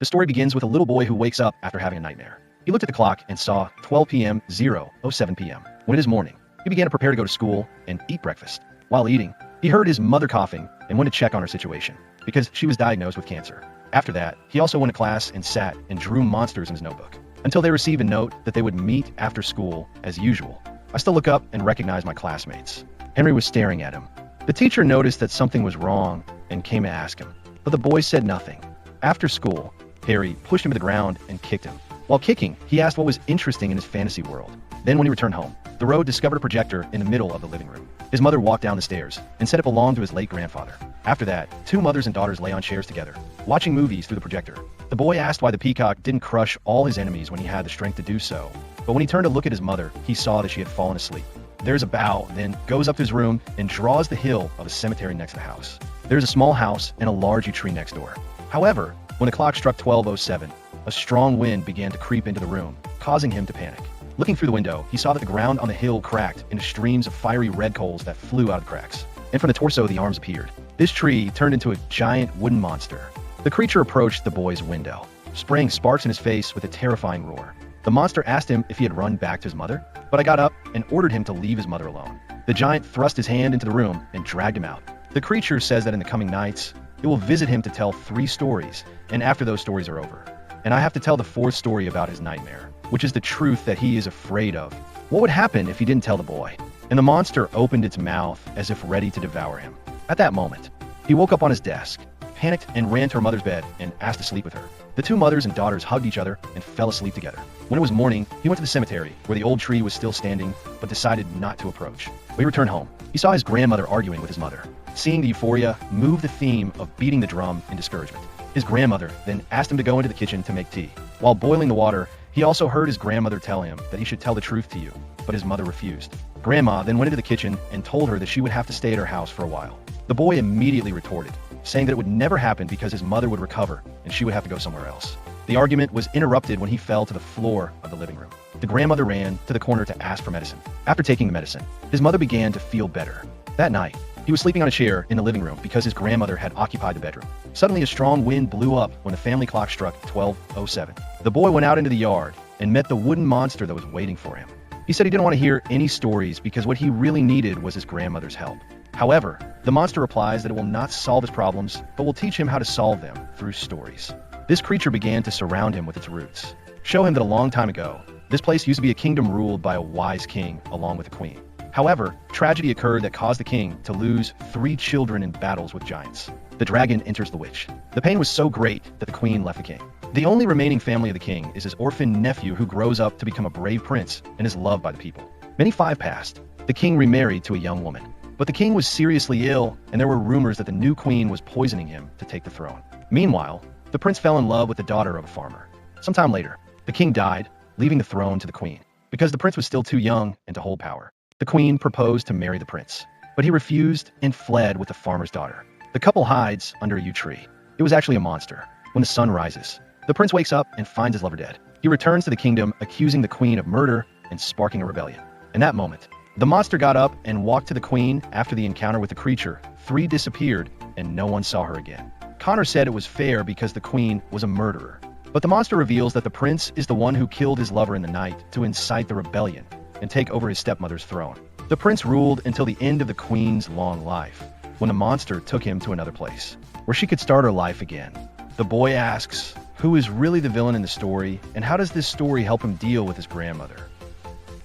The story begins with a little boy who wakes up after having a nightmare. He looked at the clock and saw 12 p.m. 07 p.m. When it is morning, he began to prepare to go to school and eat breakfast. While eating, he heard his mother coughing and went to check on her situation because she was diagnosed with cancer. After that, he also went to class and sat and drew monsters in his notebook until they received a note that they would meet after school as usual. I still look up and recognize my classmates. Henry was staring at him. The teacher noticed that something was wrong and came to ask him, but the boy said nothing. After school, Harry pushed him to the ground and kicked him. While kicking, he asked what was interesting in his fantasy world. Then when he returned home, Thoreau discovered a projector in the middle of the living room. His mother walked down the stairs and said it belonged to his late grandfather. After that, two mothers and daughters lay on chairs together, watching movies through the projector. The boy asked why the peacock didn't crush all his enemies when he had the strength to do so. But when he turned to look at his mother, he saw that she had fallen asleep. There's a bow, then goes up to his room and draws the hill of a cemetery next to the house. There's a small house and a large yew tree next door. However, when the clock struck 12:07, a strong wind began to creep into the room, causing him to panic. Looking through the window, he saw that the ground on the hill cracked into streams of fiery red coals that flew out of the cracks. And from the torso, the arms appeared. This tree turned into a giant wooden monster. The creature approached the boy's window, spraying sparks in his face with a terrifying roar. The monster asked him if he had run back to his mother, but I got up and ordered him to leave his mother alone. The giant thrust his hand into the room and dragged him out. The creature says that in the coming nights, it will visit him to tell 3 stories, and after those stories are over, and I have to tell the 4th story about his nightmare, which is the truth that he is afraid of. What would happen if he didn't tell the boy? And the monster opened its mouth as if ready to devour him. At that moment, he woke up on his desk, panicked, and ran to her mother's bed and asked to sleep with her. The two mothers and daughters hugged each other and fell asleep together. When it was morning, he went to the cemetery where the old tree was still standing, but decided not to approach. When he returned home, he saw his grandmother arguing with his mother. Seeing the euphoria move the theme of beating the drum in discouragement. His grandmother then asked him to go into the kitchen to make tea. While boiling the water, he also heard his grandmother tell him that he should tell the truth to you, but his mother refused. Grandma then went into the kitchen and told her that she would have to stay at her house for a while. The boy immediately retorted, saying that it would never happen because his mother would recover and she would have to go somewhere else. The argument was interrupted when he fell to the floor of the living room. The grandmother ran to the corner to ask for medicine. After taking the medicine, his mother began to feel better. That night, he was sleeping on a chair in the living room because his grandmother had occupied the bedroom. Suddenly, a strong wind blew up when the family clock struck 12:07. The boy went out into the yard and met the wooden monster that was waiting for him. He said he didn't want to hear any stories because what he really needed was his grandmother's help. However, the monster replies that it will not solve his problems, but will teach him how to solve them through stories. This creature began to surround him with its roots, show him that a long time ago, this place used to be a kingdom ruled by a wise king along with a queen. However, tragedy occurred that caused the king to lose 3 children in battles with giants. The dragon enters the witch. The pain was so great that the queen left the king. The only remaining family of the king is his orphan nephew who grows up to become a brave prince and is loved by the people. Many 5 passed. The king remarried to a young woman. But the king was seriously ill, and there were rumors that the new queen was poisoning him to take the throne. Meanwhile, the prince fell in love with the daughter of a farmer. Sometime later, the king died, leaving the throne to the queen, because the prince was still too young and to hold power. The queen proposed to marry the prince, but he refused and fled with the farmer's daughter. The couple hides under a yew tree. It was actually a monster. When the sun rises, the prince wakes up and finds his lover dead. He returns to the kingdom, accusing the queen of murder and sparking a rebellion. In that moment, the monster got up and walked to the queen. After the encounter with the creature, 3 disappeared and no one saw her again. Connor said it was fair because the queen was a murderer. But the monster reveals that the prince is the one who killed his lover in the night to incite the rebellion and take over his stepmother's throne. The prince ruled until the end of the queen's long life, when the monster took him to another place, where she could start her life again. The boy asks, who is really the villain in the story, and how does this story help him deal with his grandmother?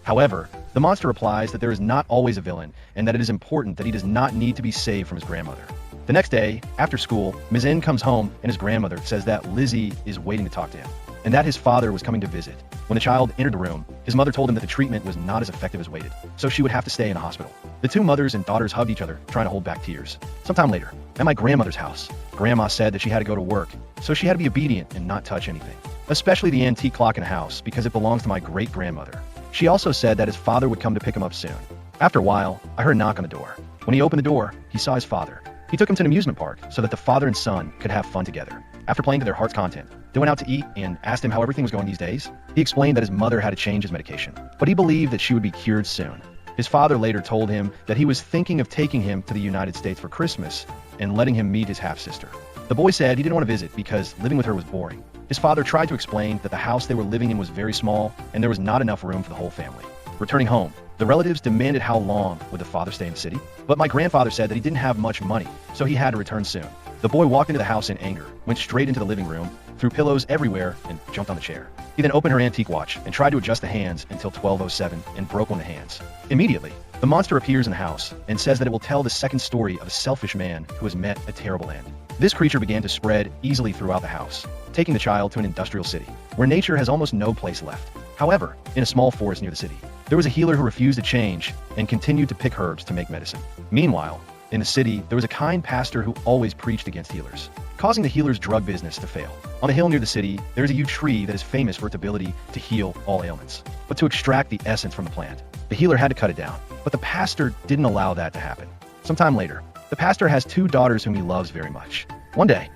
However, the monster replies that there is not always a villain, and that it is important that he does not need to be saved from his grandmother. The next day, after school, Ms. N comes home and his grandmother says that Lizzie is waiting to talk to him, and that his father was coming to visit. When the child entered the room, his mother told him that the treatment was not as effective as waited, so she would have to stay in a hospital. The 2 mothers and daughters hugged each other, trying to hold back tears. Sometime later, at my grandmother's house, Grandma said that she had to go to work, so she had to be obedient and not touch anything, especially the antique clock in the house because it belongs to my great-grandmother. She also said that his father would come to pick him up soon. After a while, I heard a knock on the door. When he opened the door, he saw his father. He took him to an amusement park so that the father and son could have fun together. After playing to their heart's content, they went out to eat and asked him how everything was going these days. He explained that his mother had to change his medication, but he believed that she would be cured soon. His father later told him that he was thinking of taking him to the United States for Christmas and letting him meet his half-sister. The boy said he didn't want to visit because living with her was boring. His father tried to explain that the house they were living in was very small and there was not enough room for the whole family. Returning home, the relatives demanded how long would the father stay in the city, but my grandfather said that he didn't have much money, so he had to return soon. The boy walked into the house in anger, went straight into the living room, threw pillows everywhere, and jumped on the chair. He then opened her antique watch and tried to adjust the hands until 12:07 and broke one of the hands. Immediately, the monster appears in the house and says that it will tell the second story of a selfish man who has met a terrible end. This creature began to spread easily throughout the house, taking the child to an industrial city, where nature has almost no place left. However, in a small forest near the city, there was a healer who refused to change and continued to pick herbs to make medicine. Meanwhile, in the city, there was a kind pastor who always preached against healers, causing the healer's drug business to fail. On a hill near the city, there is a huge tree that is famous for its ability to heal all ailments. But to extract the essence from the plant, the healer had to cut it down. But the pastor didn't allow that to happen. Sometime later, the pastor has two daughters whom he loves very much. One day,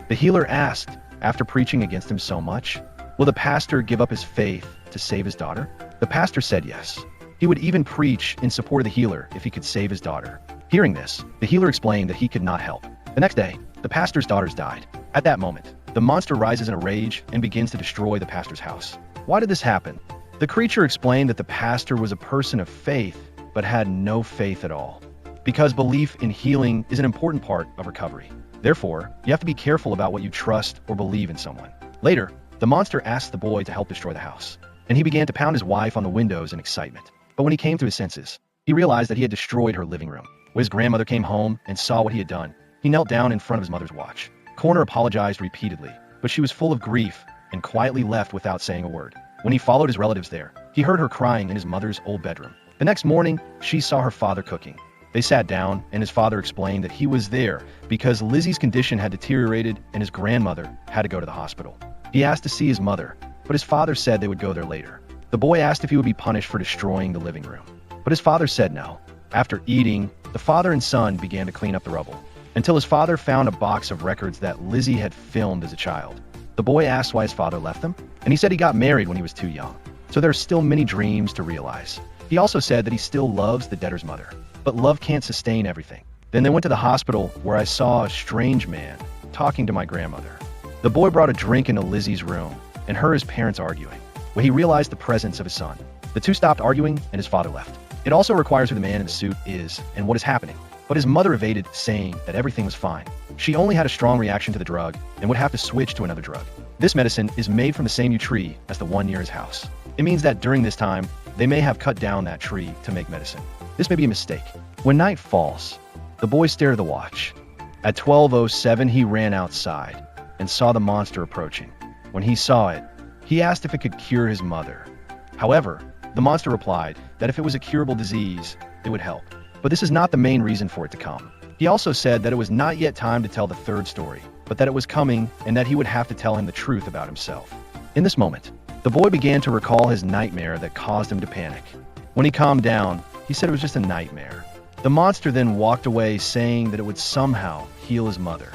the healer asked, after preaching against him so much, will the pastor give up his faith to save his daughter? The pastor said yes. He would even preach in support of the healer if he could save his daughter. Hearing this, the healer explained that he could not help. The next day, the pastor's daughters died. At that moment, the monster rises in a rage and begins to destroy the pastor's house. Why did this happen? The creature explained that the pastor was a person of faith, but had no faith at all. Because belief in healing is an important part of recovery. Therefore, you have to be careful about what you trust or believe in someone. Later, the monster asked the boy to help destroy the house, and he began to pound his wife on the windows in excitement. But when he came to his senses, he realized that he had destroyed her living room. When his grandmother came home and saw what he had done, he knelt down in front of his mother's watch. Connor apologized repeatedly, but she was full of grief and quietly left without saying a word. When he followed his relatives there, he heard her crying in his mother's old bedroom. The next morning, she saw her father cooking. They sat down, and his father explained that he was there because Lizzie's condition had deteriorated and his grandmother had to go to the hospital. He asked to see his mother, but his father said they would go there later. The boy asked if he would be punished for destroying the living room, but his father said no. After eating, the father and son began to clean up the rubble, until his father found a box of records that Lizzie had filmed as a child. The boy asked why his father left them, and he said he got married when he was too young, so there are still many dreams to realize. He also said that he still loves the debtor's mother, but love can't sustain everything. Then they went to the hospital where I saw a strange man talking to my grandmother. The boy brought a drink into Lizzie's room and heard his parents arguing. When he realized the presence of his son, the two stopped arguing and his father left. It also requires who the man in the suit is and what is happening. But his mother evaded, saying that everything was fine. She only had a strong reaction to the drug and would have to switch to another drug. This medicine is made from the same tree as the one near his house. It means that during this time, they may have cut down that tree to make medicine. This may be a mistake. When night falls, the boy stared at the watch. At 12:07, he ran outside and saw the monster approaching. When he saw it, he asked if it could cure his mother. However, the monster replied that if it was a curable disease, it would help. But this is not the main reason for it to come. He also said that it was not yet time to tell the third story, but that it was coming and that he would have to tell him the truth about himself. In this moment, the boy began to recall his nightmare that caused him to panic. When he calmed down, he said it was just a nightmare. The monster then walked away, saying that it would somehow heal his mother.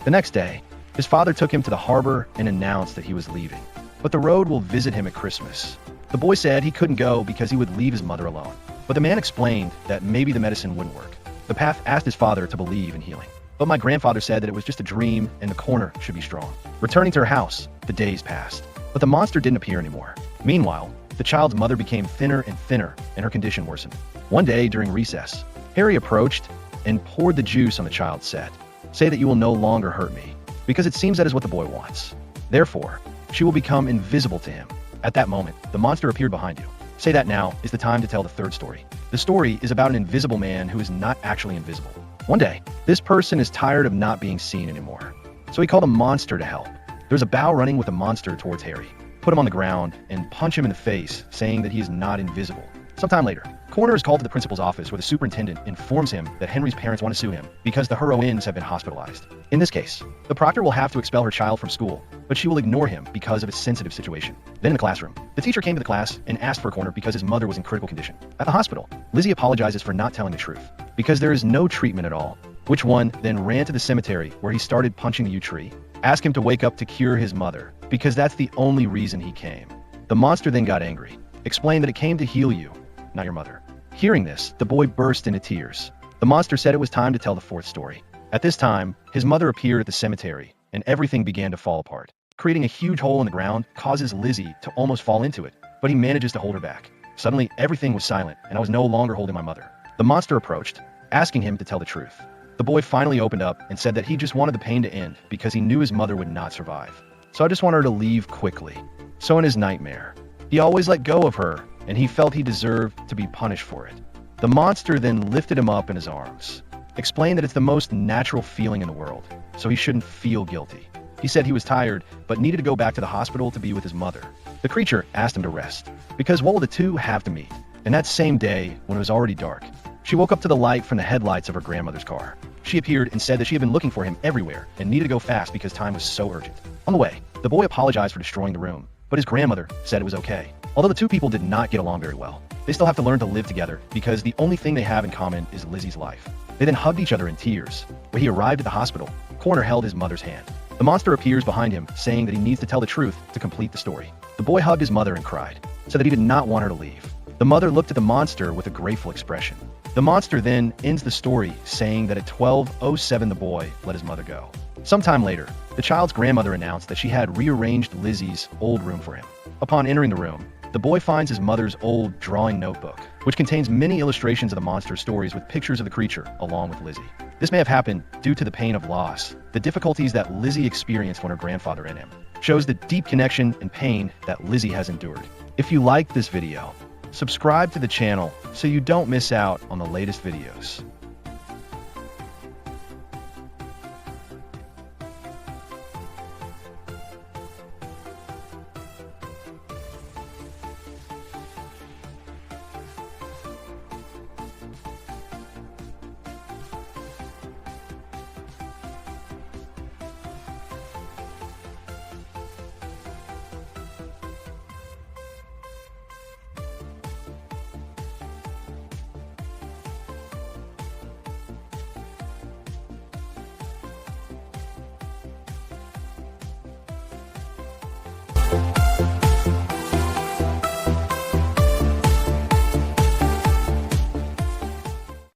The next day, his father took him to the harbor and announced that he was leaving, but the road will visit him at Christmas. The boy said he couldn't go because he would leave his mother alone, but the man explained that maybe the medicine wouldn't work. The path asked his father to believe in healing, but my grandfather said that it was just a dream and the corner should be strong. Returning to her house, the days passed, but the monster didn't appear anymore. Meanwhile, the child's mother became thinner and thinner and her condition worsened. One day during recess, Harry approached and poured the juice on the child's head. Say that you will no longer hurt me, because it seems that is what the boy wants. Therefore, she will become invisible to him. At that moment, the monster appeared behind you. Say that now is the time to tell the third story. The story is about an invisible man who is not actually invisible. One day, this person is tired of not being seen anymore, so he called a monster to help. There's a bow running with a monster towards Harry. Put him on the ground and punch him in the face, saying that he is not invisible. Sometime later, Connor is called to the principal's office where the superintendent informs him that Henry's parents want to sue him because the heroines have been hospitalized. In this case, the proctor will have to expel her child from school, but she will ignore him because of his sensitive situation. Then in the classroom, the teacher came to the class and asked for Connor because his mother was in critical condition. At the hospital, Lizzie apologizes for not telling the truth because there is no treatment at all. Which one then ran to the cemetery where he started punching the yew tree, asked him to wake up to cure his mother because that's the only reason he came. The monster then got angry, explained that it came to heal you, not your mother. Hearing this, the boy burst into tears. The monster said it was time to tell the fourth story. At this time, his mother appeared at the cemetery, and everything began to fall apart. Creating a huge hole in the ground causes Lizzie to almost fall into it, but he manages to hold her back. Suddenly, everything was silent, and I was no longer holding my mother. The monster approached, asking him to tell the truth. The boy finally opened up and said that he just wanted the pain to end because he knew his mother would not survive. So I just wanted her to leave quickly. So in his nightmare, he always let go of her, and he felt he deserved to be punished for it. The monster then lifted him up in his arms, explained that it's the most natural feeling in the world, so he shouldn't feel guilty. He said he was tired, but needed to go back to the hospital to be with his mother. The creature asked him to rest, because what will the two have to meet? And that same day, when it was already dark, she woke up to the light from the headlights of her grandmother's car. She appeared and said that she had been looking for him everywhere and needed to go fast because time was so urgent. On the way, the boy apologized for destroying the room, but his grandmother said it was okay. Although the two people did not get along very well, they still have to learn to live together because the only thing they have in common is Lizzie's life. They then hugged each other in tears. When he arrived at the hospital, Coroner held his mother's hand. The monster appears behind him, saying that he needs to tell the truth to complete the story. The boy hugged his mother and cried, said that he did not want her to leave. The mother looked at the monster with a grateful expression. The monster then ends the story saying that at 12:07 the boy let his mother go. Sometime later, the child's grandmother announced that she had rearranged Lizzie's old room for him. Upon entering the room, the boy finds his mother's old drawing notebook, which contains many illustrations of the monster stories with pictures of the creature along with Lizzie. This may have happened due to the pain of loss, the difficulties that Lizzie experienced when her grandfather and him. Shows the deep connection and pain that Lizzie has endured. If you liked this video, subscribe to the channel so you don't miss out on the latest videos.